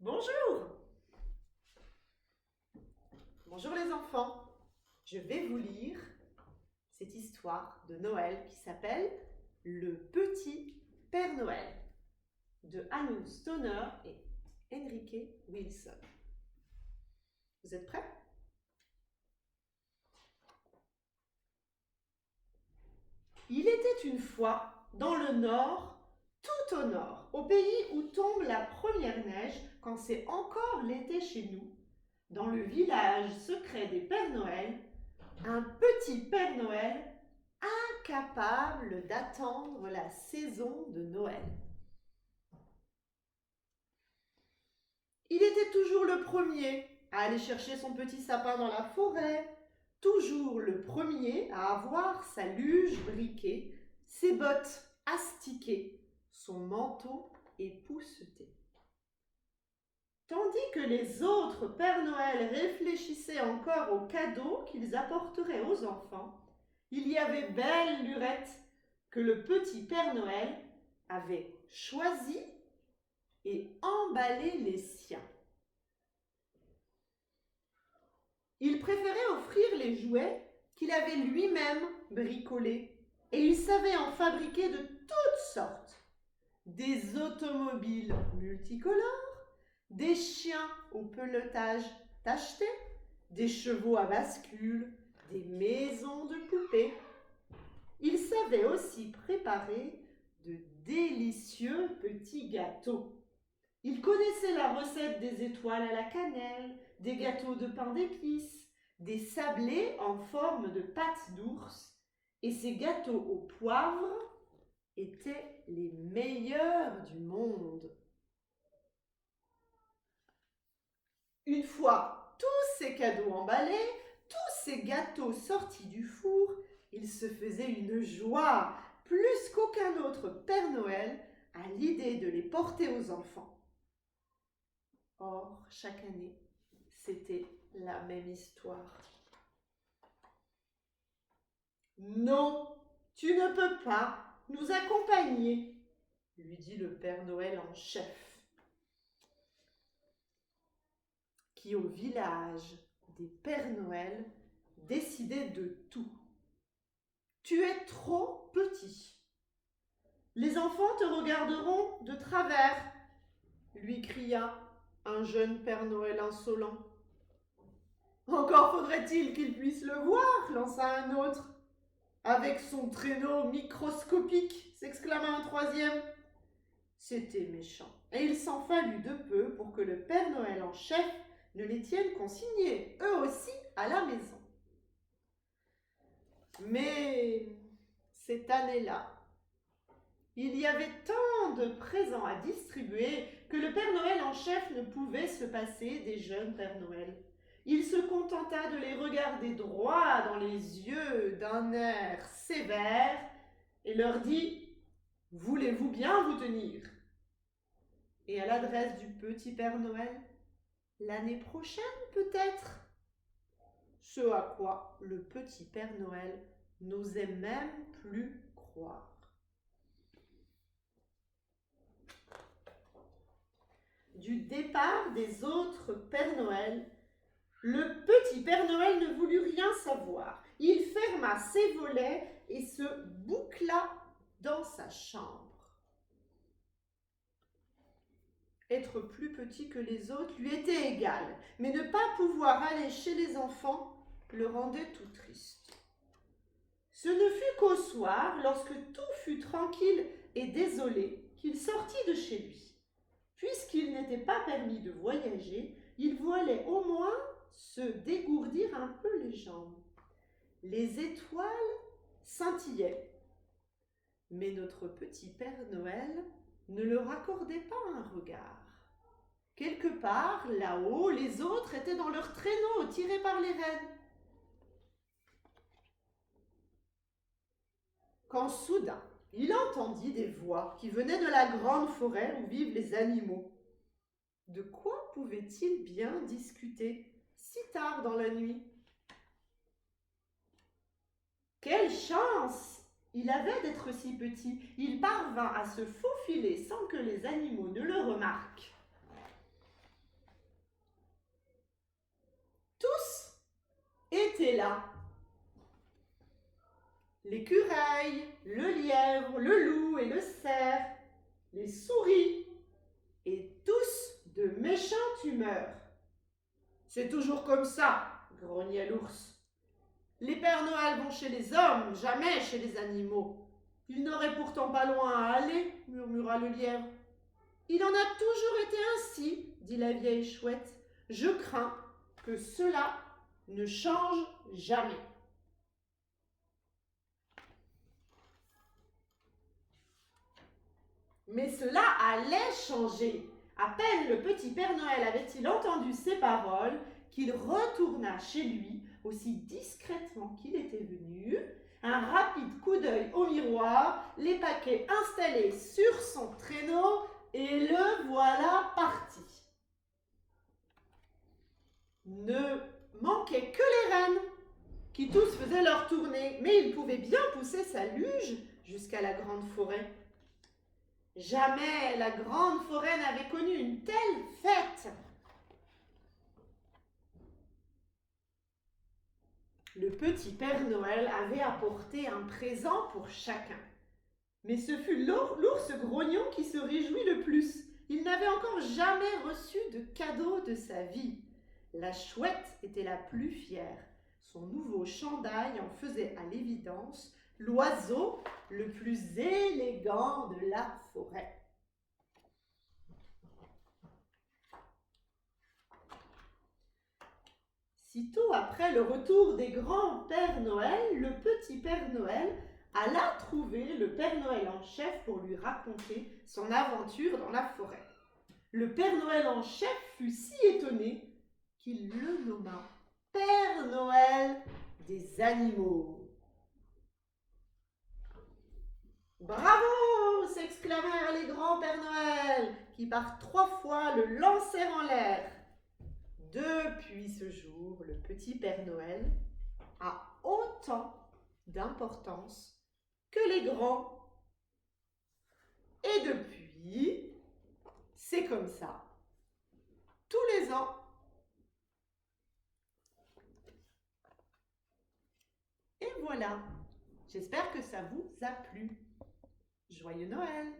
Bonjour! Bonjour les enfants! Je vais vous lire cette histoire de Noël qui s'appelle Le Petit Père Noël de Anu Stoner et Enrique Wilson. Vous êtes prêts? Il était une fois dans le nord, tout au nord, au pays où tombe la première neige quand c'est encore l'été chez nous, dans le village secret des Pères Noël, un petit Père Noël incapable d'attendre la saison de Noël. Il était toujours le premier à aller chercher son petit sapin dans la forêt, toujours le premier à avoir sa luge briquée, ses bottes astiquées, son manteau épousseté. Tandis que les autres Pères Noël réfléchissaient encore aux cadeaux qu'ils apporteraient aux enfants, il y avait belle lurette que le petit Père Noël avait choisi et emballé les siens. Il préférait offrir les jouets qu'il avait lui-même bricolés et il savait en fabriquer de toutes sortes. Des automobiles multicolores, des chiens au pelotage tacheté, des chevaux à bascule, des maisons de poupées. Il savait aussi préparer de délicieux petits gâteaux. Il connaissait la recette des étoiles à la cannelle, des gâteaux de pain d'épices, des sablés en forme de pâte d'ours, et ces gâteaux au poivre étaient les meilleurs du monde. Une fois tous ces cadeaux emballés, tous ces gâteaux sortis du four, il se faisait une joie, plus qu'aucun autre Père Noël, à l'idée de les porter aux enfants. Or, chaque année, c'était la même histoire. « Non, tu ne peux pas nous accompagner, » lui dit le Père Noël en chef, qui au village des Pères Noël décidait de tout. « Tu es trop petit. Les enfants te regarderont de travers, » lui cria un jeune Père Noël insolent. « Encore faudrait-il qu'il puisse le voir, » lança un autre. « Avec son traîneau microscopique, » s'exclama un troisième. C'était méchant, et il s'en fallut de peu pour que le Père Noël en chef ne les tienne consignés, eux aussi, à la maison. Mais cette année-là, il y avait tant de présents à distribuer que le Père Noël en chef ne pouvait se passer des jeunes Pères Noël. Il se contenta de les regarder droit dans les yeux d'un air sévère et leur dit « Voulez-vous bien vous tenir ?» Et à l'adresse du petit Père Noël, « L'année prochaine peut-être ?» Ce à quoi le petit Père Noël n'osait même plus croire. Du départ des autres Pères Noël, le petit Père Noël ne voulut rien savoir. Il ferma ses volets et se boucla dans sa chambre. Être plus petit que les autres lui était égal, mais ne pas pouvoir aller chez les enfants le rendait tout triste. Ce ne fut qu'au soir, lorsque tout fut tranquille et désolé, qu'il sortit de chez lui. Puisqu'il n'était pas permis de voyager, il voulait au moins se dégourdir un peu les jambes. Les étoiles scintillaient, mais notre petit Père Noël ne leur accordait pas un regard. Quelque part, là-haut, les autres étaient dans leur traîneau, tirés par les rênes. Quand soudain, il entendit des voix qui venaient de la grande forêt où vivent les animaux. De quoi pouvait-il bien discuter si tard dans la nuit? Quelle chance il avait d'être si petit! Il parvint à se faufiler sans que les animaux ne le remarquent. étaient là. L'écureuil, le lièvre, le loup et le cerf, les souris, et tous de méchante humeur. « C'est toujours comme ça, grognait l'ours. Les Pères Noël vont chez les hommes, jamais chez les animaux. Ils n'auraient pourtant pas loin à aller, murmura le lièvre. Il en a toujours été ainsi, dit la vieille chouette. Je crains que cela ne change jamais. Mais cela allait changer. À peine le petit Père Noël avait-il entendu ces paroles qu'il retourna chez lui aussi discrètement qu'il était venu, un rapide coup d'œil au miroir, les paquets installés sur son traîneau, et le voilà parti. Ne manquaient que les rennes, qui tous faisaient leur tournée, mais il pouvait bien pousser sa luge jusqu'à la grande forêt. Jamais la grande forêt n'avait connu une telle fête. Le petit Père Noël avait apporté un présent pour chacun. Mais ce fut l'ours grognon qui se réjouit le plus. Il n'avait encore jamais reçu de cadeau de sa vie. La chouette était la plus fière. Son nouveau chandail en faisait à l'évidence l'oiseau le plus élégant de la forêt. Sitôt après le retour des grands Pères Noël, le petit Père Noël alla trouver le Père Noël en chef pour lui raconter son aventure dans la forêt. Le Père Noël en chef fut si étonné qu'il le nomma Père Noël des animaux. « Bravo !» s'exclamèrent les grands Pères Noël, qui par 3 fois le lancèrent en l'air. Depuis ce jour, le petit Père Noël a autant d'importance que les grands. Et depuis, c'est comme ça, tous les ans. Et voilà, j'espère que ça vous a plu. Joyeux Noël!